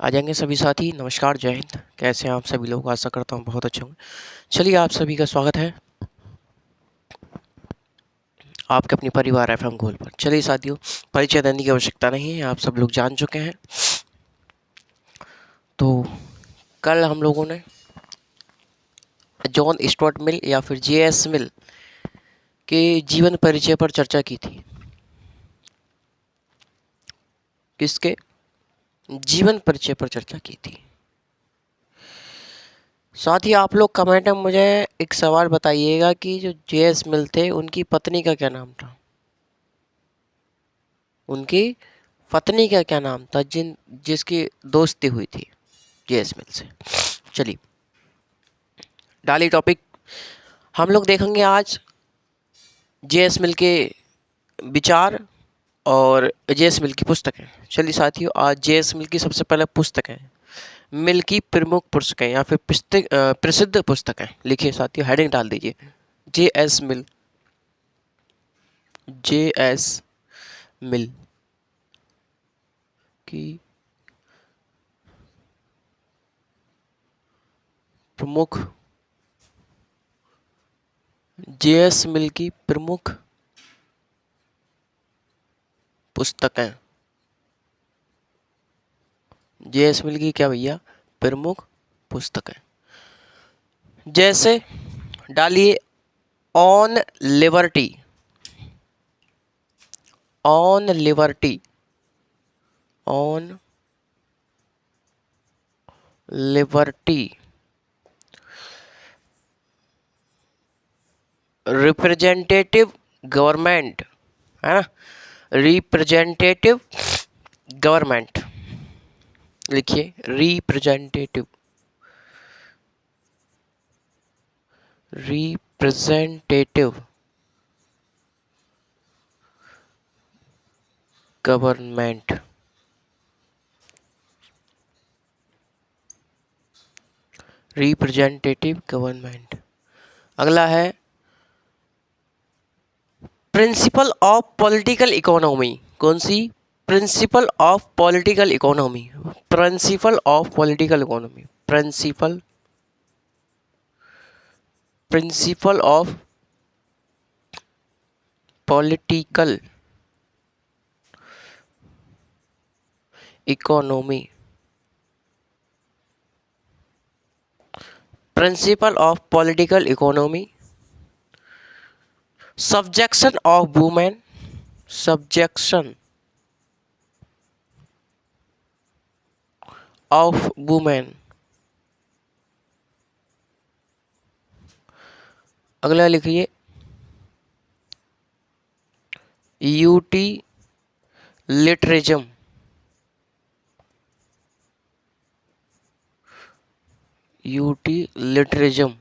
आ जाएंगे सभी साथी। नमस्कार, जय हिंद। कैसे हैं आप सभी लोग? आशा करता हूँ बहुत अच्छे होंगे। चलिए, आप सभी का स्वागत है आपके अपने परिवार एफएम गोल पर। चलिए साथियों, परिचय देने की आवश्यकता नहीं है, आप सब लोग जान चुके हैं। तो कल हम लोगों ने जॉन स्टुअर्ट मिल या फिर जेएस मिल के जीवन परिचय पर चर्चा की थी। किसके जीवन परिचय पर चर्चा की थी? साथ ही आप लोग कमेंट में मुझे एक सवाल बताइएगा कि जो जेएस मिल थे उनकी पत्नी का क्या नाम था? उनकी पत्नी का क्या नाम था जिसकी दोस्ती हुई थी जेएस मिल से? चलिए, डाली टॉपिक। हम लोग देखेंगे आज जेएस मिल के विचार और जेएस मिल की पुस्तकें। चलिए साथियों, आज जेएस मिल की सबसे पहले पुस्तकें, मिल की प्रमुख पुस्तकें या फिर प्रसिद्ध पुस्तकें लिखिए साथियों, हेडिंग डाल दीजिए जेएस मिल। जेएस मिल की प्रमुख जेएस मिल की प्रमुख पुस्तकें। जेएस मिल की क्या भैया? प्रमुख पुस्तकें। जैसे डालिए on liberty, on liberty, on liberty, representative government, है ना? रिप्रेजेंटेटिव गवर्नमेंट लिखिए, representative, representative government. Representative government. अगला है प्रिंसिपल ऑफ पॉलिटिकल इकोनॉमी। कौन सी? Principle of political economy, principle of political economy, principle, principle of political economy, principle of political economy. Subjection of women, subjection of women. अगला लिखिए UT लिटरेजम, UT लिटरेजम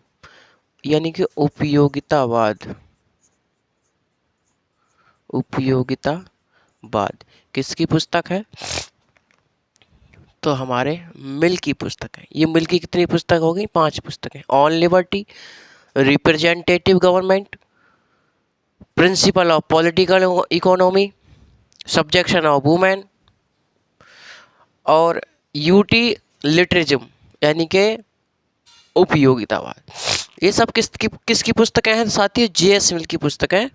यानी कि उपयोगितावाद, उपयोगितावाद किसकी पुस्तक है? तो हमारे मिल की पुस्तक है। ये मिल की कितनी पुस्तक हो गई? 5 पुस्तकें। On liberty, representative government, principal of political economy, subjection of women और यूटी लिटरेजम यानी कि उपयोगितावाद। ये सब किसकी पुस्तकें हैं साथियों? जेएस मिल की पुस्तकें हैं।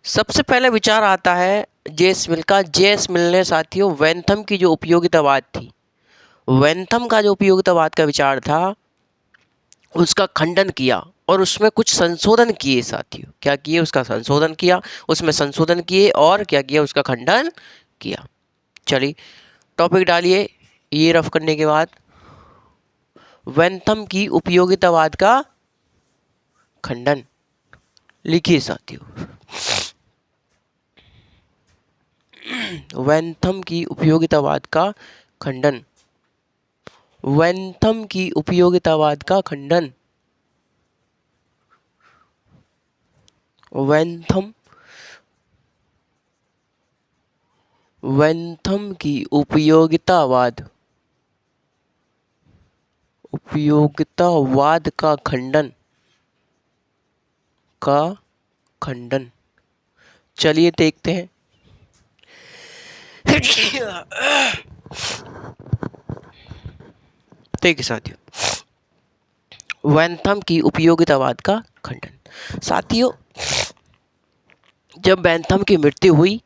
सबसे पहले विचार आता है जेएस मिल का। जेएस मिल ने साथियों वेंथम की जो उपयोगितावाद थी, वेंथम का जो उपयोगितावाद का विचार था उसका खंडन किया और उसमें कुछ संशोधन किए साथियों। क्या किए? उसका संशोधन किया, उसमें संशोधन किए और क्या किया? उसका खंडन किया। चलिए टॉपिक डालिए ये रफ करने के बाद, वेंथम की उपयोगितावाद का खंडन लिखिए साथियों। वेंथम की उपयोगितावाद का खंडन, वेंथम की उपयोगितावाद का खंडन, वेंथम, वेंथम की उपयोगितावाद, उपयोगितावाद का खंडन, का खंडन। चलिए देखते हैं देखिए साथियों, वेंथम की उपयोगितावाद का खंडन। साथियों, जब बेंथम की मृत्यु हुई,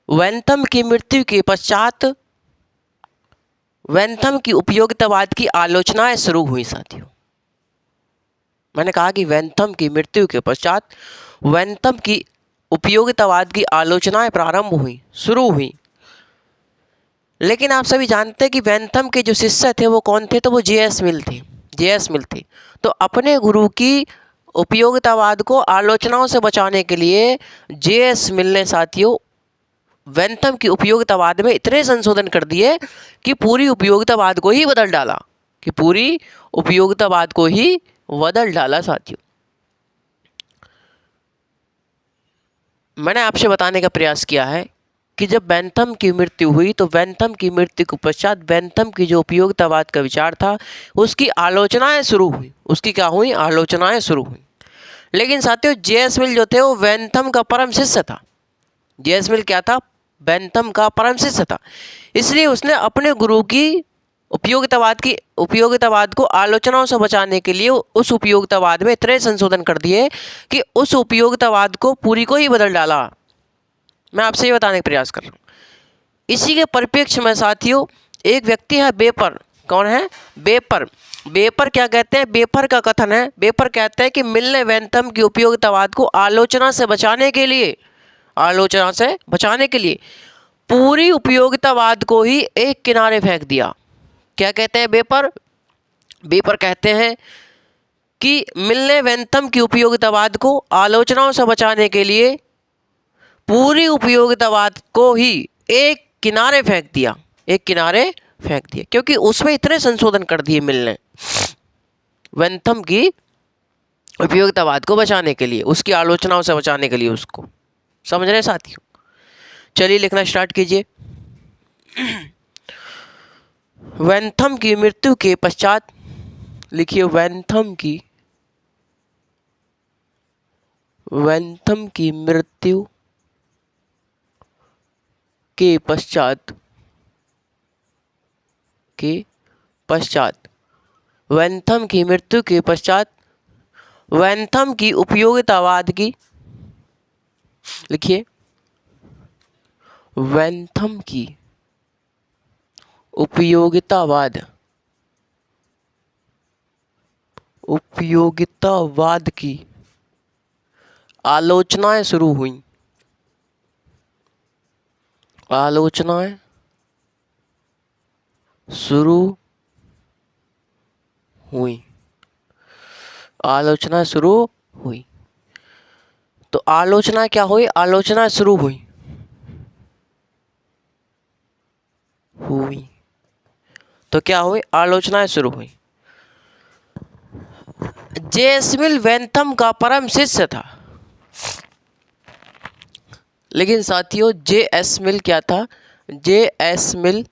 वेंथम की मृत्यु के पश्चात वेंथम की उपयोगितावाद की आलोचनाएं शुरू हुई। साथियों, मैंने कहा कि वेंथम की मृत्यु के पश्चात वेंथम की उपयोगितावाद की आलोचनाएं प्रारंभ हुई, शुरू हुई। लेकिन आप सभी जानते हैं कि वेंथम के जो शिष्य थे वो कौन थे? तो वो जे.एस. मिल थे। जे.एस. मिल थे। तो अपने गुरु की उपयोगितावाद को आलोचनाओं से बचाने के लिए जे.एस. मिल ने साथियों वेंथम की उपयोगितावाद में इतने संशोधन कर दिए कि पूरी उपयोगितावाद को ही बदल डाला, साथियों। मैंने आपसे बताने का प्रयास किया है कि जब बेंथम की मृत्यु हुई तो बेंथम की मृत्यु के पश्चात बेंथम की जो उपयोगितावाद का विचार था उसकी आलोचनाएं शुरू हुई। उसकी क्या हुई? आलोचनाएं शुरू हुई। लेकिन साथियों, जे.एस. मिल जो थे वो बेंथम का परम शिष्य था। जे.एस. मिल क्या था? बेंथम का परम शिष्य था। इसलिए उसने अपने गुरु की उपयोगितावाद को आलोचनाओं से बचाने के लिए उस उपयोगितावाद में इतने संशोधन कर दिए कि उस उपयोगितावाद को पूरी को ही बदल डाला। मैं आपसे ये बताने का प्रयास कर रहा हूँ। इसी के परिप्रेक्ष्य में साथियों एक व्यक्ति है बेपर। कौन है? बेपर। बेपर क्या कहते हैं? बेपर का कथन है, बेपर कहते हैं कि मिल ने वेंथम की उपयोगितावाद को आलोचना से बचाने के लिए पूरी उपयोगितावाद को ही एक किनारे फेंक दिया। क्या कहते हैं बेपर? बेपर कहते हैं कि मिल ने वेंथम की उपयोगितावाद को आलोचनाओं से बचाने के लिए पूरी उपयोगितावाद को ही एक किनारे फेंक दिया, क्योंकि उसमें इतने संशोधन कर दिए मिल ने वेंथम की उपयोगितावाद को बचाने के लिए, उसकी आलोचनाओं से बचाने के लिए उसको। समझ रहे साथियों? चलिए लिखना स्टार्ट कीजिए। वेंथम की मृत्यु के पश्चात लिखिए, वेंथम की मृत्यु के पश्चात वेंथम की मृत्यु के पश्चात वेंथम की उपयोगितावाद की, लिखिए, वेंथम की उपयोगितावाद की आलोचनाएं शुरू हुई। तो आलोचना क्या हुई? आलोचना शुरू हुई। तो क्या हुई? आलोचनाएं शुरू हुई। जे.एस. मिल वेंथम का परम शिष्य था। लेकिन साथियों जे.एस. मिल क्या था? जे.एस. मिल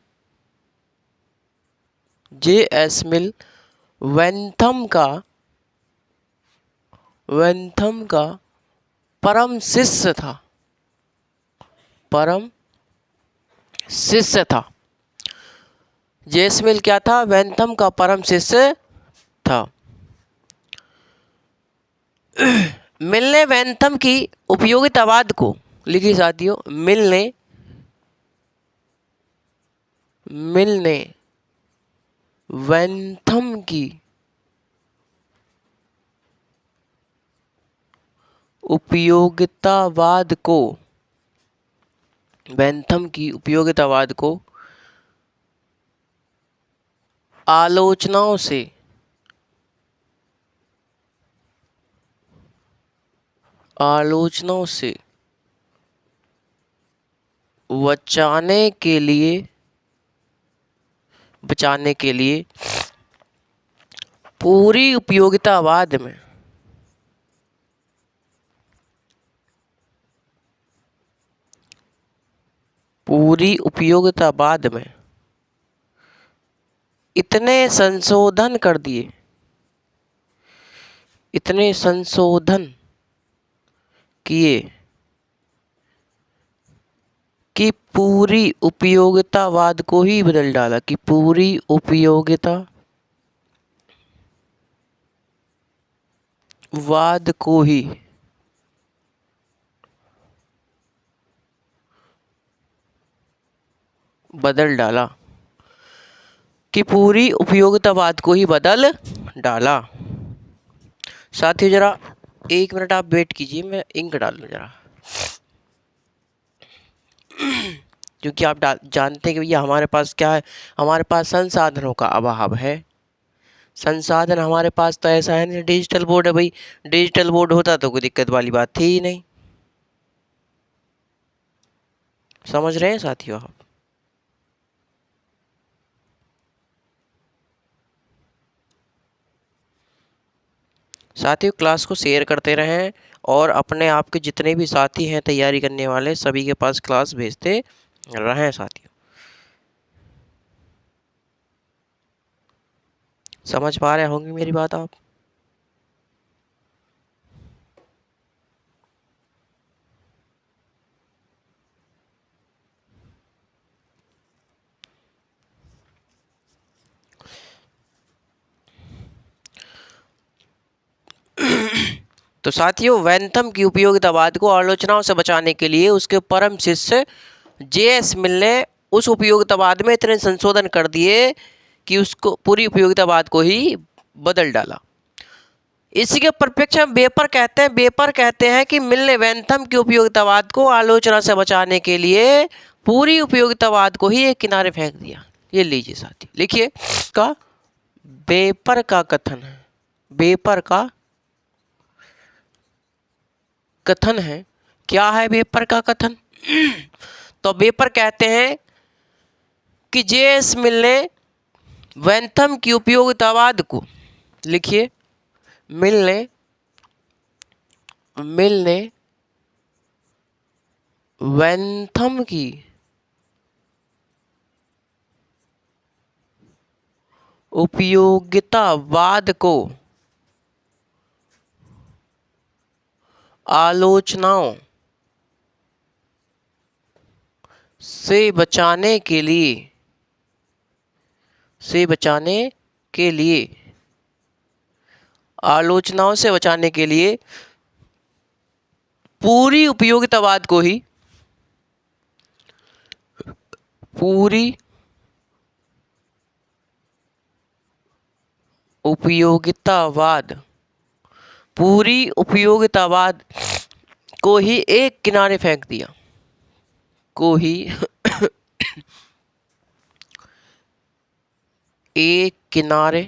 वेंथम का परम शिष्य था। जे.एस. मिल क्या था? वेंथम का परम शिष्य था। मिल ने वेंथम की उपयोगितावाद को, लिखिए साथियों, मिल ने वेंथम की उपयोगितावाद को आलोचनाओं से बचाने के लिए पूरी उपयोगितावाद में इतने संशोधन किए कि पूरी उपयोगितावाद को ही बदल डाला, कि पूरी उपयोगितावाद को ही बदल डाला, कि पूरी उपयोगितावाद को ही बदल डाला। साथियों जरा 1 मिनट आप वेट कीजिए, मैं इंक डाल लूँ जरा, क्योंकि आप जानते हैं कि भैया हमारे पास क्या है, हमारे पास संसाधनों का अभाव है। संसाधन हमारे पास तो ऐसा है नहीं, डिजिटल बोर्ड है भाई, डिजिटल बोर्ड होता तो कोई दिक्कत वाली बात थी ही नहीं। समझ रहे हैं साथियों आप? साथियों क्लास को शेयर करते रहें और अपने आप के जितने भी साथी हैं तैयारी करने वाले, सभी के पास क्लास भेजते रहें साथियों। समझ पा रहे होंगे मेरी बात आप? तो साथियों वेंथम की उपयोगितावाद को आलोचनाओं से बचाने के लिए उसके परम शिष्य जे.एस. मिल ने उस उपयोगितावाद में इतने संशोधन कर दिए कि उसको पूरी उपयोगितावाद को ही बदल डाला। इसी के परिप्रेक्ष्य में बेपर कहते हैं कि मिल ने वेंथम की उपयोगितावाद को आलोचना से बचाने के लिए पूरी उपयोगितावाद को ही एक किनारे फेंक दिया। ये लीजिए साथी, लिखिए का बेपर का कथन है, बेपर का कथन है। क्या है बेपर का कथन? तो बेपर कहते हैं कि जे.एस. मिल ने वेंथम की उपयोगितावाद को, लिखिए मिल ने वेंथम की उपयोगितावाद को आलोचनाओं से बचाने के लिए आलोचनाओं से बचाने के लिए पूरी उपयोगितावाद को ही पूरी उपयोगितावाद को ही एक किनारे फेंक दिया, को ही एक किनारे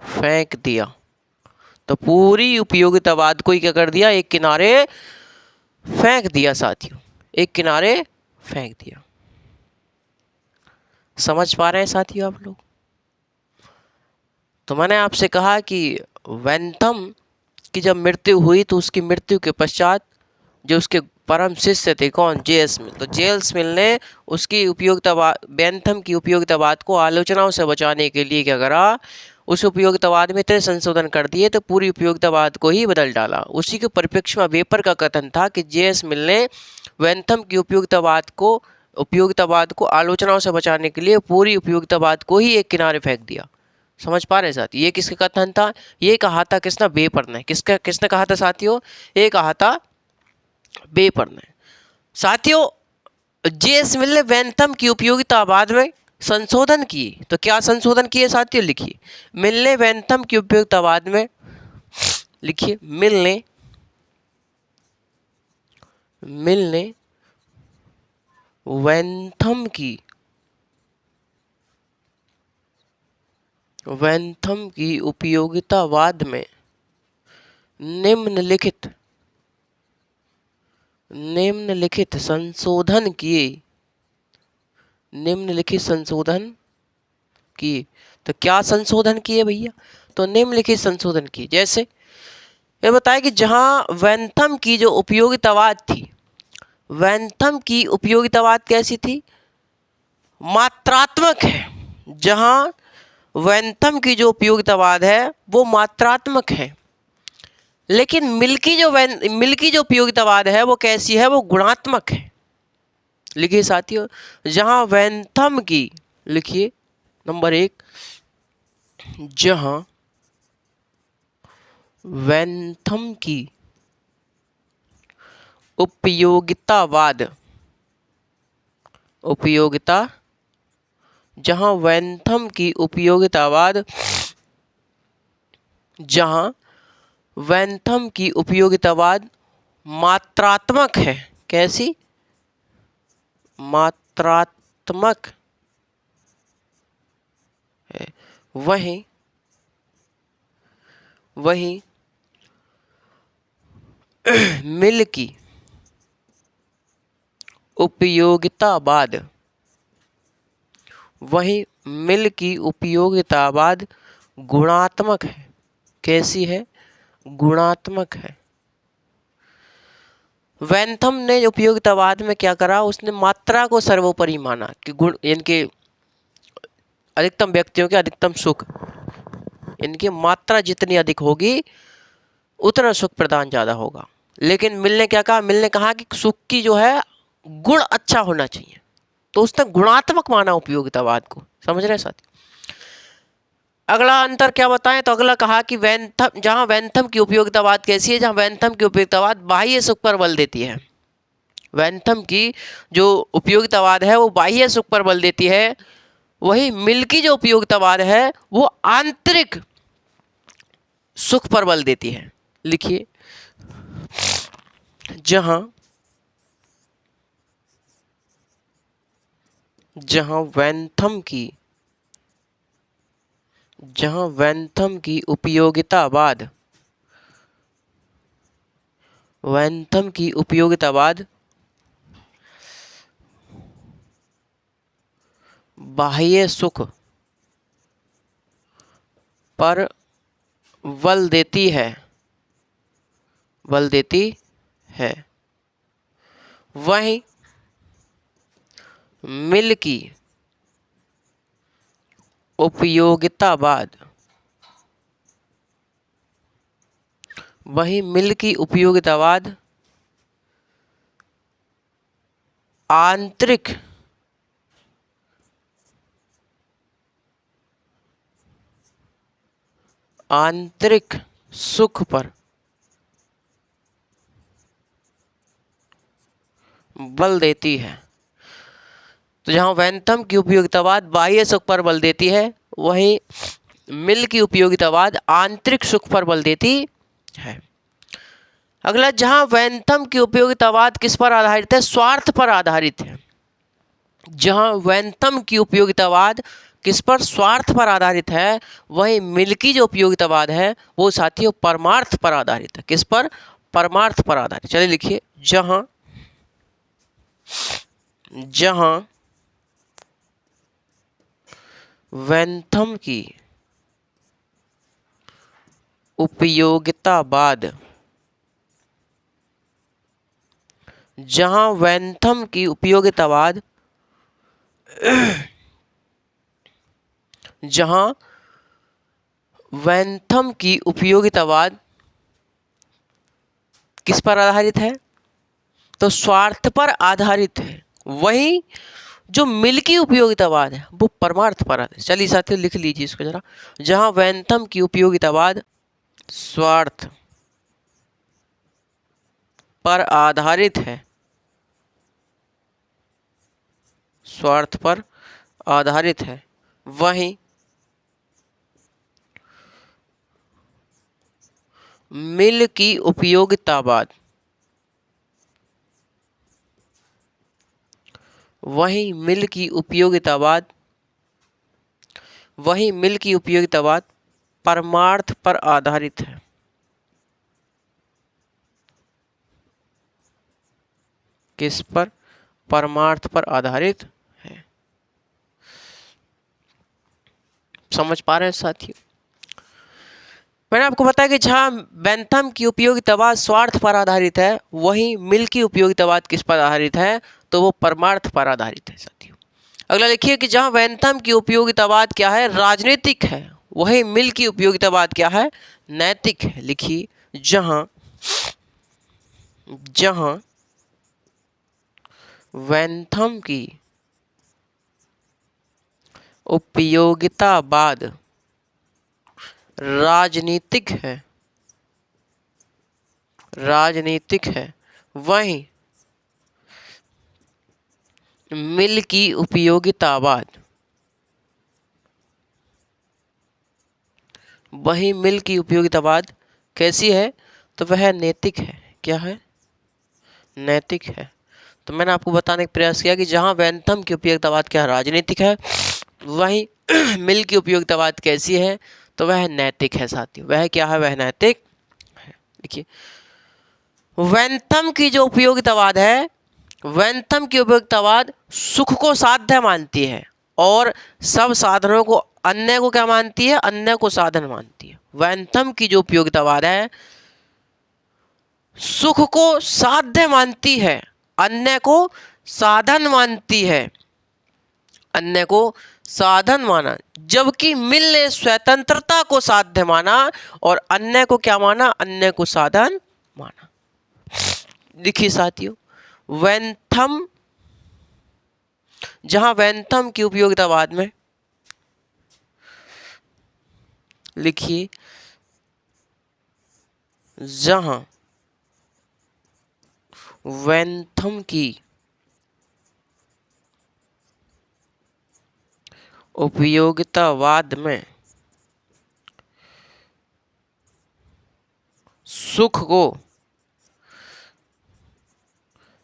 फेंक दिया। तो पूरी उपयोगितावाद को ही क्या कर दिया? एक किनारे फेंक दिया साथियों, एक किनारे फेंक दिया। समझ पा रहे हैं साथियों आप लोग? तो मैंने आपसे कहा कि वेंथम की जब मृत्यु हुई तो उसकी मृत्यु के पश्चात जो उसके परम शिष्य थे, कौन? जे.एस. मिल। तो जे.एस. मिल ने उसकी उपयोगितावाद, वेंथम की उपयोगितावाद को आलोचनाओं से बचाने के लिए क्या करा? उस उपयोगितावाद में इतने संशोधन कर दिए तो पूरी उपयोगितावाद को ही बदल डाला। उसी के परिप्रेक्ष्य में वेपर का कथन था कि जे.एस. मिल ने वेंथम की उपयोगितावाद को आलोचनाओं से बचाने के लिए पूरी उपयोगितावाद को ही एक किनारे फेंक दिया। समझ पा रहे साथी? ये किसका कथन था? ये कहा था किसने? वेपर ने। किसने कहा था साथियों? ये कहा था वेपर ने। साथियों जे.एस. मिल ने वेंथम की उपयोगितावाद में संशोधन किए। तो क्या संशोधन किए साथियों? लिखिए मिल ने वेंथम की उपयोगितावाद में, लिखिए मिल ने वेंथम की उपयोगितावाद में निम्नलिखित संशोधन किए। तो क्या संशोधन किए भैया? तो निम्नलिखित संशोधन किए। जैसे ये बताया कि जहां वेंथम की जो उपयोगितावाद थी, वेंथम की उपयोगितावाद कैसी थी? मात्रात्मक है। जहां वेंथम की जो उपयोगितावाद है वो मात्रात्मक है, लेकिन मिल की जो उपयोगितावाद है वो कैसी है, वो गुणात्मक है। लिखिए साथियों, जहां वेंथम की, लिखिए नंबर 1, जहां वेंथम की उपयोगितावाद जहां वेंथम की उपयोगितावाद मात्रात्मक है। कैसी? मात्रात्मक है। वहीं मिल की उपयोगितावाद गुणात्मक है। कैसी है? गुणात्मक है। वेंथम ने उपयोगितावाद में क्या करा, उसने मात्रा को सर्वोपरि माना कि गुण, इनके अधिकतम व्यक्तियों के अधिकतम सुख, इनकी मात्रा जितनी अधिक होगी उतना सुख प्रदान ज़्यादा होगा। लेकिन मिल ने क्या कहा, मिल ने कहा कि सुख की जो है गुण अच्छा होना चाहिए, तो उसने गुणात्मक माना उपयोगितावाद को। समझ रहे हैं साथी? अगला अंतर क्या बताएं, तो अगला कहा कि जहां वेंथम की उपयोगितावाद कैसी है, जहां वेंथम की उपयोगितावाद बाह्य सुख पर बल देती है। वेंथम की जो उपयोगितावाद है वो बाह्य सुख पर बल देती है, वही मिल की जो उपयोगितावाद है वो आंतरिक सुख पर बल देती है। लिखिए, जहां वेंथम की उपयोगितावाद बाह्य सुख पर बल देती है, वहीं मिल की उपयोगितावाद आंतरिक सुख पर बल देती है। तो जहां वेंथम की उपयोगितावाद बाह्य सुख पर बल देती है, वहीं मिल की उपयोगितावाद आंतरिक सुख पर बल देती है। अगला, जहां वेंथम की उपयोगितावाद किस पर आधारित है, स्वार्थ पर आधारित है। जहां वेंथम की उपयोगितावाद किस पर, स्वार्थ पर आधारित है, वहीं मिल की जो उपयोगितावाद है वो साथियों परमार्थ पर आधारित है। किस पर? परमार्थ पर आधारित। चलिए लिखिए, जहां वेंथम की उपयोगितावाद जहां वेंथम की उपयोगितावाद किस पर आधारित है, तो स्वार्थ पर आधारित है, वहीं जो मिल की उपयोगितावाद है वो परमार्थ पर आधारित है। चलिए साथियों लिख लीजिए इसको जरा, जहां वेंथम की उपयोगितावाद स्वार्थ पर आधारित है, वहीं मिल की उपयोगितावाद परमार्थ पर आधारित है। किस पर? परमार्थ पर आधारित है। समझ पा रहे हैं साथियों? मैंने आपको बताया कि जहां बेंथम की उपयोगितावाद स्वार्थ पर आधारित है, वहीं मिल की उपयोगितावाद किस पर आधारित है, तो वो परमार्थ पर आधारित है साथियों। अगला लिखिए कि जहां बेंथम की उपयोगितावाद क्या है, राजनीतिक है, वहीं मिल की उपयोगितावाद क्या है, नैतिक है। लिखिए, जहां जहां वेंथम की उपयोगितावाद राजनीतिक है वहीं मिल की उपयोगितावाद कैसी है? तो वह नैतिक है। क्या है? नैतिक है। तो मैंने आपको बताने का प्रयास किया कि जहां वेंथम की उपयोगितावाद क्या राजनीतिक है, वहीं मिल की उपयोगितावाद कैसी है? तो वह नैतिक है साथियों। वह क्या है? वह नैतिक है। देखिए, वेंथम की जो उपयोगितावाद है, वेंथम की उपयोगितावाद सुख को साध्य मानती है और सब साधनों को अन्य को क्या मानती है? अन्य को साधन मानती है। वेंथम की जो उपयोगितावाद है सुख को साध्य मानती है, अन्य को साधन मानती है, अन्य को साधन माना, जबकि मिल ने स्वतंत्रता को साध्य माना और अन्य को क्या माना? अन्य को साधन माना। देखिए साथियों, वेंथम जहां वेंथम की उपयोगितावाद में लिखिए, जहां वेंथम की उपयोगितावाद में सुख को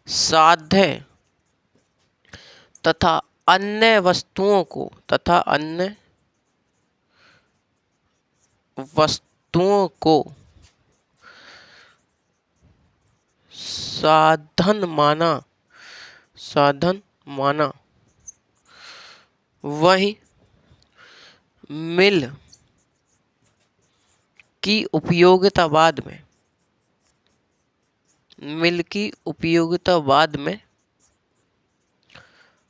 साध्य तथा अन्य वस्तुओं को साधन माना वही मिल की उपयोगितावाद में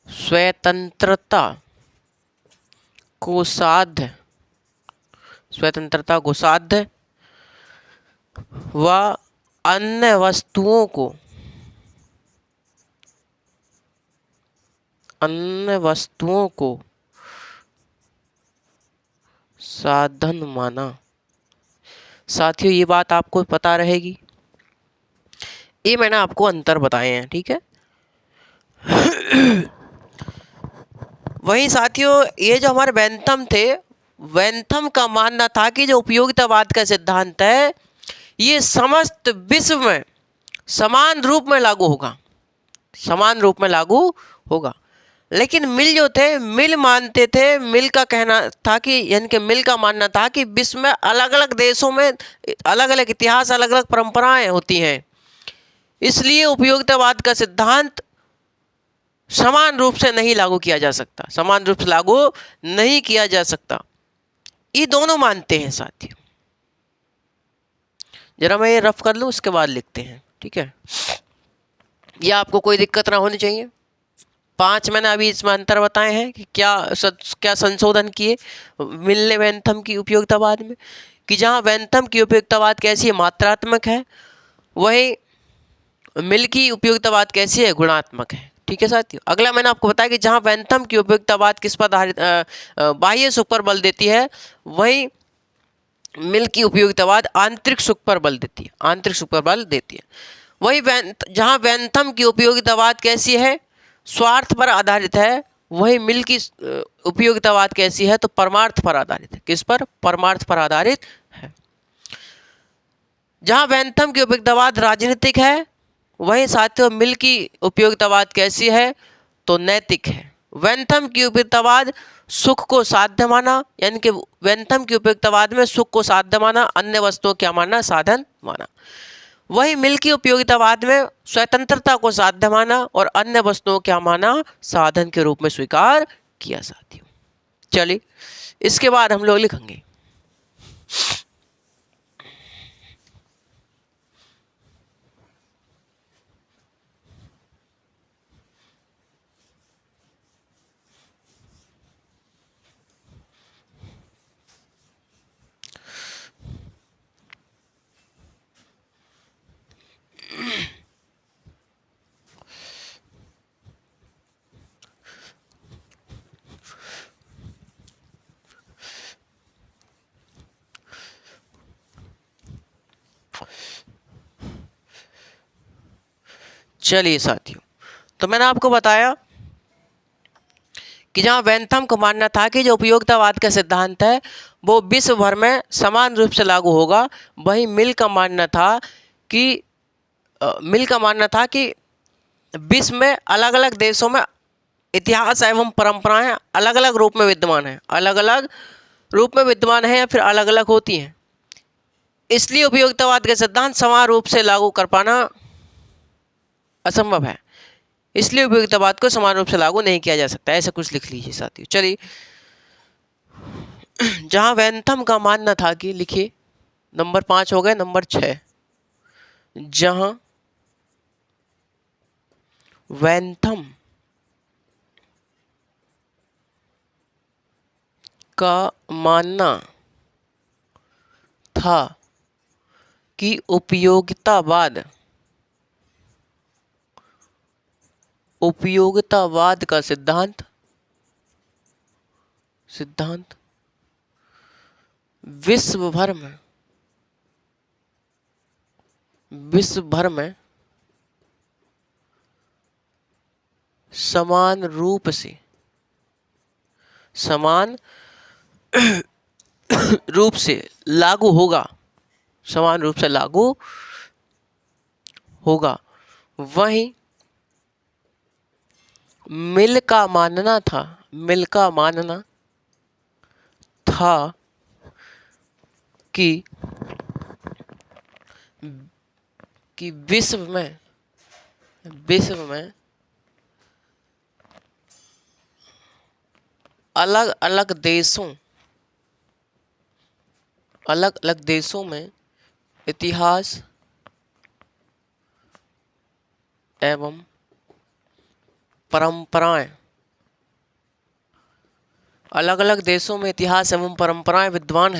स्वतंत्रता को साध्य व अन्य वस्तुओं को साधन माना। साथियों, ये बात आपको पता रहेगी, ये मैंने आपको अंतर बताए हैं, ठीक है। वहीं साथियों, ये जो हमारे वेंथम थे, वेंथम का मानना था कि जो उपयोगितावाद का सिद्धांत है ये समस्त विश्व में समान रूप में लागू होगा। लेकिन मिल जो थे, मिल मानते थे, मिल का कहना था कि यानी कि मिल का मानना था कि विश्व में अलग अलग देशों में अलग अलग इतिहास, अलग अलग परंपराएं होती हैं, इसलिए उपयोगितावाद का सिद्धांत समान रूप से लागू नहीं किया जा सकता। ये दोनों मानते हैं साथियों। जरा मैं ये रफ कर लूँ, उसके बाद लिखते हैं, ठीक है। ये आपको कोई दिक्कत ना होनी चाहिए। 5 मैंने अभी इसमें अंतर बताए हैं कि क्या संशोधन किए मिल ने वेंथम की उपयोगितावाद में, कि जहाँ वेंथम की उपयोगितावाद कैसी है? मात्रात्मक है, वही मिल की उपयोगितावाद कैसी है? गुणात्मक है, ठीक है साथियों। अगला मैंने आपको बताया कि जहाँ वेंथम की उपयोगितावाद किस पर आधारित बाह्य सुख पर बल देती है, वहीं मिल की उपयोगितावाद आंतरिक सुख पर बल देती है। वही जहाँ वेंथम की उपयोगितावाद कैसी है? स्वार्थ पर आधारित है, वही मिल की उपयोगितावाद कैसी है? तो परमार्थ पर आधारित है। किस पर? परमार्थ पर आधारित है। जहाँ वेंथम की उपयोगितावाद राजनीतिक है, वहीं साथियों मिल की उपयोगितावाद कैसी है? तो नैतिक है। वेंथम की उपयोगितावाद सुख को साध्य माना, यानी कि वेंथम की उपयोगितावाद में सुख को साध्य माना, अन्य वस्तुओं क्या माना? साधन माना। वही मिल की उपयोगितावाद में स्वतंत्रता को साध्य माना और अन्य वस्तुओं क्या माना? साधन के रूप में स्वीकार किया साथियों। चलिए, इसके बाद हम लोग लिखेंगे चलिए साथियों, तो मैंने आपको बताया कि जहाँ वेंथम को मानना था कि जो उपयोगितावाद का सिद्धांत है वो विश्व भर में समान रूप से लागू होगा, वहीं मिल का मानना था कि विश्व में अलग अलग देशों में इतिहास एवं परंपराएं अलग अलग रूप में विद्यमान हैं, अलग अलग रूप में विद्यमान है या फिर अलग अलग होती हैं, इसलिए उपयोगितावाद का सिद्धांत समान रूप से लागू कर पाना असंभव है। इसलिए उपयोगितावाद को समान रूप से लागू नहीं किया जा सकता, ऐसा कुछ लिख लीजिए साथियों। चलिए, जहां वेंथम का मानना था कि, लिखिए नंबर 5 हो गए, नंबर 6, जहां वेंथम का मानना था कि उपयोगितावाद का सिद्धांत विश्व भर में समान रूप से लागू होगा, वहीं मिल का मानना था कि विश्व में अलग अलग देशों में इतिहास एवं परंपराएं विद्यमान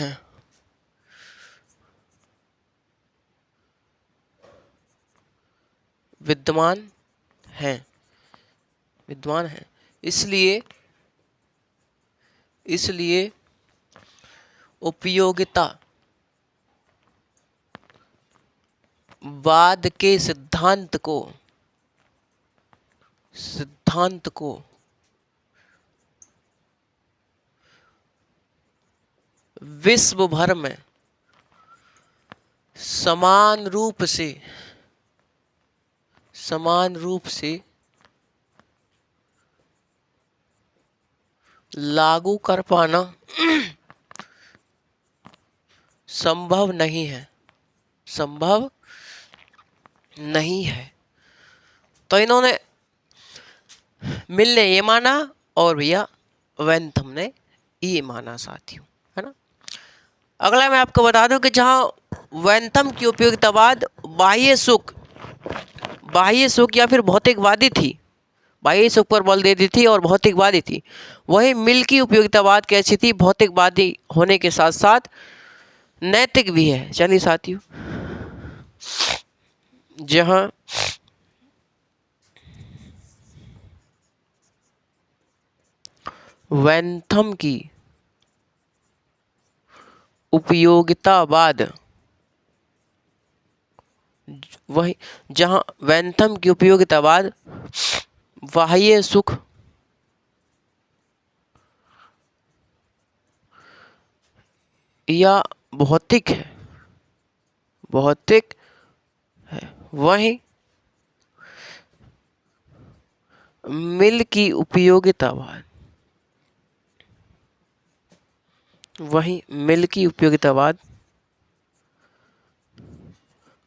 हैं। इसलिए उपयोगितावाद के सिद्धांत को विश्व भर में समान रूप से लागू कर पाना संभव नहीं है। तो इन्होंने, मिल ने ये माना और भैया वेंथम ने ये माना साथियों, है ना। अगला मैं आपको बता दूं कि जहां वेंथम की उपयोगितावाद बाह्य सुख या फिर भौतिकवादी थी, बाह्य सुख पर बल देती थी और भौतिकवादी थी, वहीं मिल की उपयोगितावाद कैसी थी, भौतिकवादी होने के साथ साथ नैतिक भी है। चलिए साथियों, जहां वेंथम की उपयोगितावाद बाह्य सुख या भौतिक है, वहीं मिल की उपयोगितावाद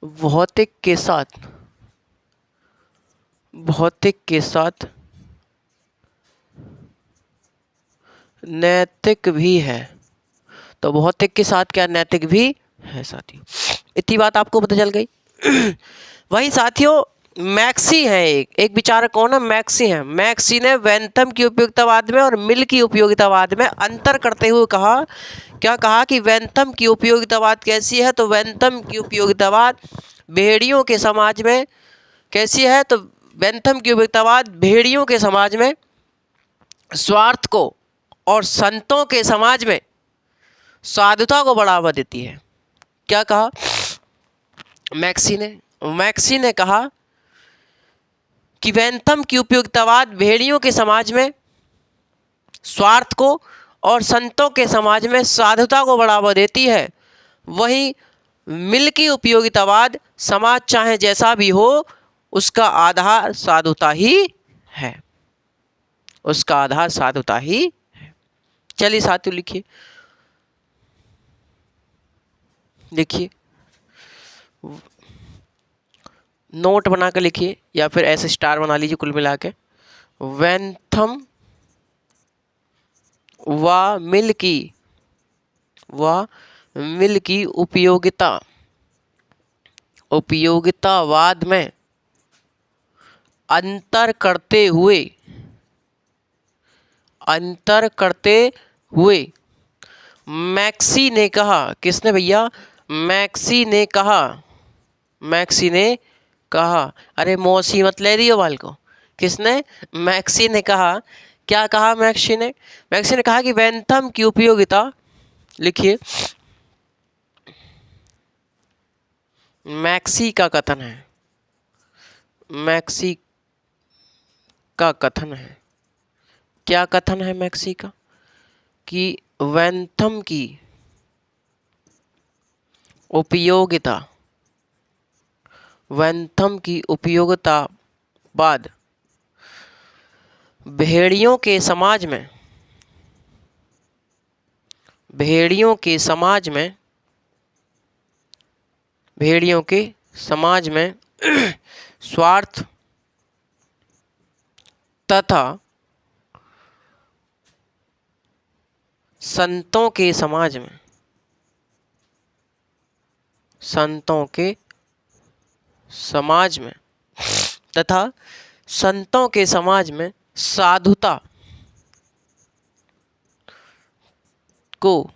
भौतिक के साथ नैतिक भी है। तो भौतिक के साथ क्या नैतिक भी है साथियों, इतनी बात आपको पता चल गई। वहीं साथियों मैक्सी है, एक विचारक कौन है, मैक्सी है। मैक्सी ने वेंथम की उपयोगितावाद में और मिल की उपयोगितावाद में अंतर करते हुए कहा कि वेंथम की उपयोगितावाद कैसी है, तो वेंथम की उपयोगितावाद भेड़ियों के समाज में कैसी है, तो वेंथम की उपयोगितावाद भेड़ियों के समाज में स्वार्थ को और संतों के समाज में साधुता को बढ़ावा देती है। क्या कहा मैक्सी ने कहा कि वेंथम की उपयोगितावाद भेड़ियों के समाज में स्वार्थ को और संतों के समाज में साधुता को बढ़ावा देती है, वहीं मिल की उपयोगितावाद समाज चाहे जैसा भी हो उसका आधार साधुता ही है, उसका आधार साधुता ही है। चलिए साथियों लिखिए, देखिए नोट बना कर लिखिए या फिर ऐसे स्टार बना लीजिए कुल मिला के। वेंथम व मिल की उपयोगितावाद में अंतर करते हुए मैक्सी ने कहा, किसने भैया? मैक्सी ने कहा, अरे मौसी मत ले रही हो बाल को, किसने? मैक्सी ने कहा। क्या कहा मैक्सी ने? मैक्सी ने कहा कि वेंथम की उपयोगिता, लिखिए मैक्सी का कथन है, मैक्सी का कथन है, क्या कथन है मैक्सी का? कि वेंथम की उपयोगिता बाद भेड़ियों के समाज में स्वार्थ तथा संतों के समाज में साधुता को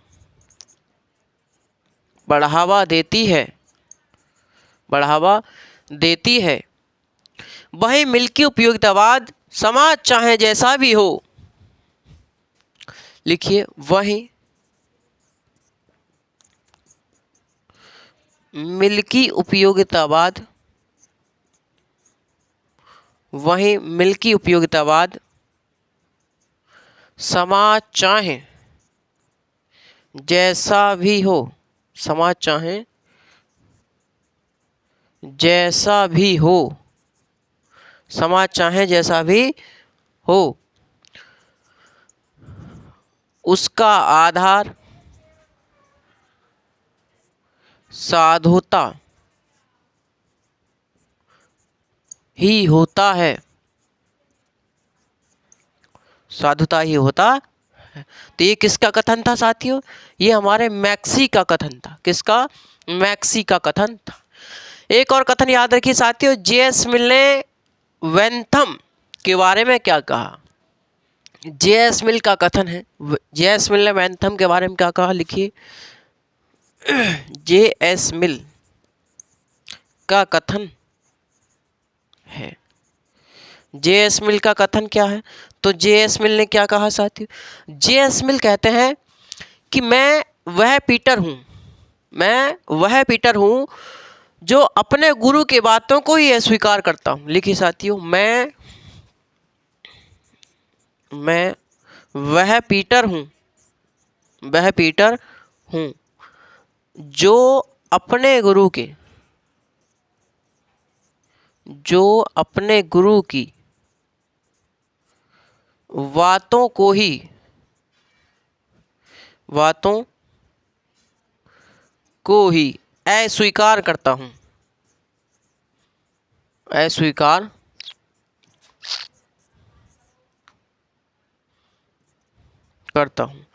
बढ़ावा देती है, वही मिल की उपयोगितावाद समाज चाहे जैसा भी हो, लिखिए वही मिल की उपयोगितावाद समाज चाहे जैसा भी हो, उसका आधार साधुता ही होता है, तो ये किसका कथन था साथियों? ये हमारे मैक्सी का कथन था। किसका? मैक्सी का कथन था। एक और कथन याद रखिए साथियों, जे.एस. मिल ने वेंथम के बारे में क्या कहा? जे.एस. मिल का कथन है, जे.एस. मिल ने वेंथम के बारे में क्या कहा, लिखिए जे.एस. मिल का कथन है। जे.एस. मिल का कथन क्या है? तो जे.एस. मिल ने क्या कहा साथियों? जे.एस. मिल कहते हैं कि मैं वह पीटर हूँ जो अपने गुरु की बातों को ही अस्वीकार करता हूँ। लिखिए साथियों, मैं वह पीटर हूँ जो अपने गुरु की बातों को ही अस्वीकार करता हूँ,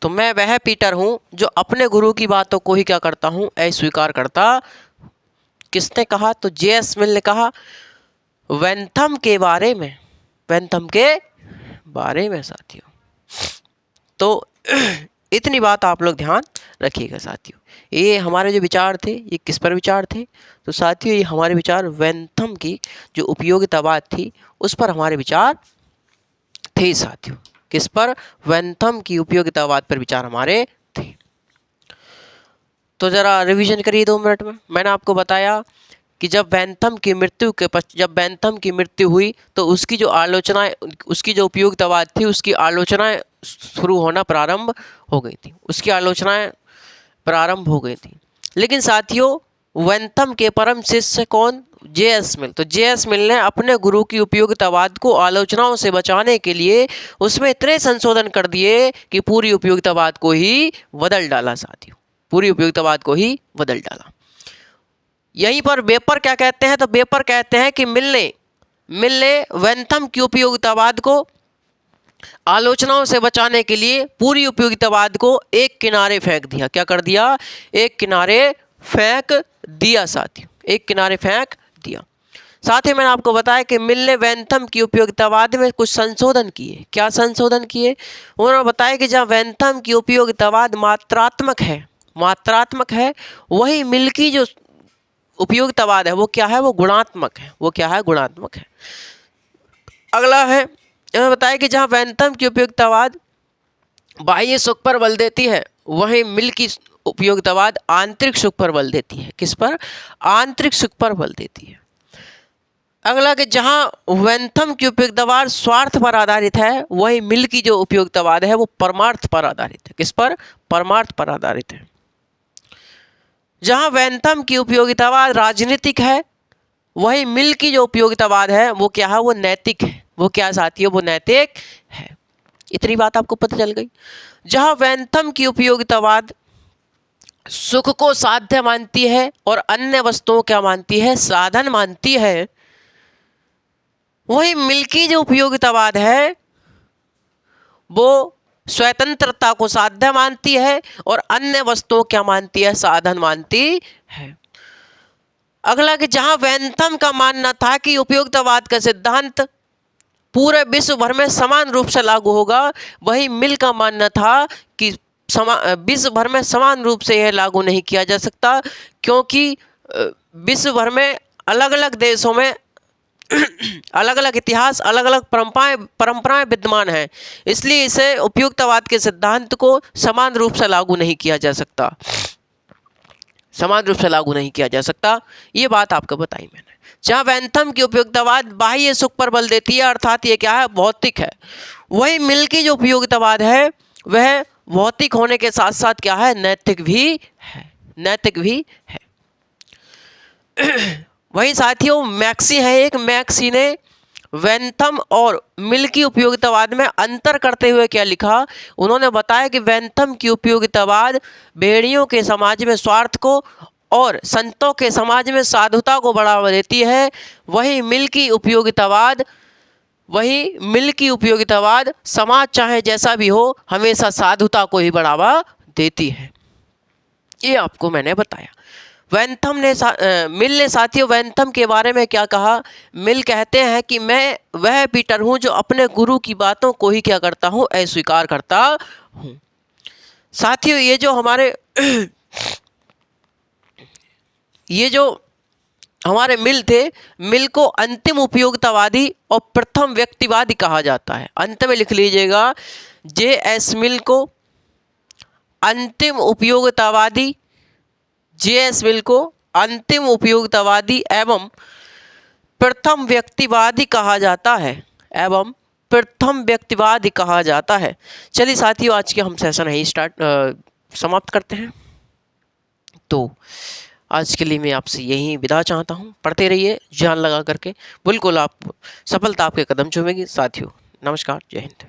तो मैं वह पीटर हूँ जो अपने गुरु की बातों को ही क्या करता हूँ? अस्वीकार करता। किसने कहा? तो जे.एस. मिल ने कहा वेंथम के बारे में साथियों। तो इतनी बात आप लोग ध्यान रखिएगा साथियों। ये हमारे जो विचार थे, ये किस पर विचार थे? तो साथियों ये हमारे विचार वेंथम की जो उपयोगितावाद थी उस पर हमारे विचार थे साथियों। किस पर? वेंथम की उपयोगितावाद पर विचार हमारे थे। तो जरा रिवीजन करिए 2 मिनट में। मैंने आपको बताया कि जब बेंथम की मृत्यु हुई तो उसकी जो आलोचना, उसकी जो उपयोगितावाद थी उसकी आलोचनाएं शुरू होना प्रारंभ हो गई थी, उसकी आलोचनाएं प्रारंभ हो गई थी। लेकिन साथियों, बेंथम के परम शिष्य कौन? जे.एस. मिल। तो जे.एस. मिल ने अपने गुरु की उपयोगितावाद को आलोचनाओं से बचाने के लिए उसमें इतने संशोधन कर दिए कि पूरी उपयोगितावाद को ही बदल डाला साथियों, पूरी उपयोगितावाद को ही बदल डाला। यहीं पर वेपर क्या कहते हैं? तो वेपर कहते हैं कि मिल ने बेंथम की उपयोगितावाद को आलोचनाओं से बचाने के लिए पूरी उपयोगितावाद को एक किनारे फेंक दिया। क्या कर दिया? एक किनारे फेंक दिया साथियों, एक किनारे फेंक दिया। साथ ही मैंने आपको बताया कि मिल ने बेंथम की उपयोगितावाद में कुछ संशोधन किए। क्या संशोधन किए? उन्होंने बताया कि जहाँ बेंथम की उपयोगितावाद मात्रात्मक है, वही मिल की जो उपयोगितावाद है वो क्या है? वो गुणात्मक है। वो क्या है? गुणात्मक है। अगला है, उन्होंने बताया कि जहाँ बेंथम की उपयोगितावाद बाह्य सुख पर बल देती है, वहीं मिल की उपयोगितावाद आंतरिक सुख पर बल देती है। किस पर? आंतरिक सुख पर बल देती है। अगला कि जहाँ बेंथम की उपयोगितावाद स्वार्थ पर आधारित है, वहीं मिल की जो उपयोगितावाद है वो परमार्थ पर आधारित है। किस पर? परमार्थ पर आधारित है। जहाँ बेंथम की उपयोगितावाद राजनीतिक है, वहीं मिल की जो उपयोगितावाद है वो क्या है? वो नैतिक है। वो क्या साथियों? वो नैतिक है। इतनी बात आपको पता चल गई। जहाँ बेंथम की उपयोगितावाद सुख को साध्य मानती है और अन्य वस्तुओं क्या मानती है? साधन मानती है, वहीं मिल की जो उपयोगितावाद है वो स्वतंत्रता को साध्य मानती है और अन्य वस्तुओं क्या मानती है? साधन मानती है। अगला कि जहां बेंथम का मानना था कि उपयोगितावाद का सिद्धांत पूरे विश्व भर में समान रूप से लागू होगा, वहीं मिल का मानना था कि विश्व भर में समान रूप से यह लागू नहीं किया जा सकता, क्योंकि विश्व भर में अलग अलग देशों में अलग अलग इतिहास, अलग अलग परंपराएं विद्यमान हैं, इसलिए इसे उपयोगितावाद के सिद्धांत को समान रूप से लागू नहीं किया जा सकता, समान रूप से लागू नहीं किया जा सकता। ये बात आपको बताई मैंने। जहाँ बेंथम की उपयोगितावाद बाह्य सुख पर बल देती है, अर्थात ये क्या है? भौतिक है, वही मिल की जो उपयोगितावाद है वह भौतिक होने के साथ साथ क्या है? नैतिक भी है, नैतिक भी है। वही साथियों मैक्सी है एक, मैक्सी ने बेंथम और मिल की उपयोगितावाद में अंतर करते हुए क्या लिखा? उन्होंने बताया कि बेंथम की उपयोगितावाद भेड़ियों के समाज में स्वार्थ को और संतों के समाज में साधुता को बढ़ावा देती है, वही मिल की उपयोगितावाद समाज चाहे जैसा भी हो हमेशा साधुता को ही बढ़ावा देती है। ये आपको मैंने बताया। मिल ने साथियों बेंथम के बारे में क्या कहा? मिल कहते हैं कि मैं वह पीटर हूं जो अपने गुरु की बातों को ही क्या करता हूं? अस्वीकार करता हूं। साथियों ये जो हमारे मिल थे, मिल को अंतिम उपयोगितावादी और प्रथम व्यक्तिवादी कहा जाता है। अंत में लिख लीजिएगा, जे.एस. मिल को अंतिम उपयोगितावादी, जे.एस. मिल को अंतिम उपयोगितावादी एवं प्रथम व्यक्तिवादी कहा जाता है, एवं प्रथम व्यक्तिवादी कहा जाता है। चलिए साथियों, आज के हम सेशन यही समाप्त करते हैं। तो आज के लिए मैं आपसे यही विदा चाहता हूँ। पढ़ते रहिए जान लगा करके, बिल्कुल आप सफलता आपके कदम चूमेगी। साथियों नमस्कार, जय हिंद।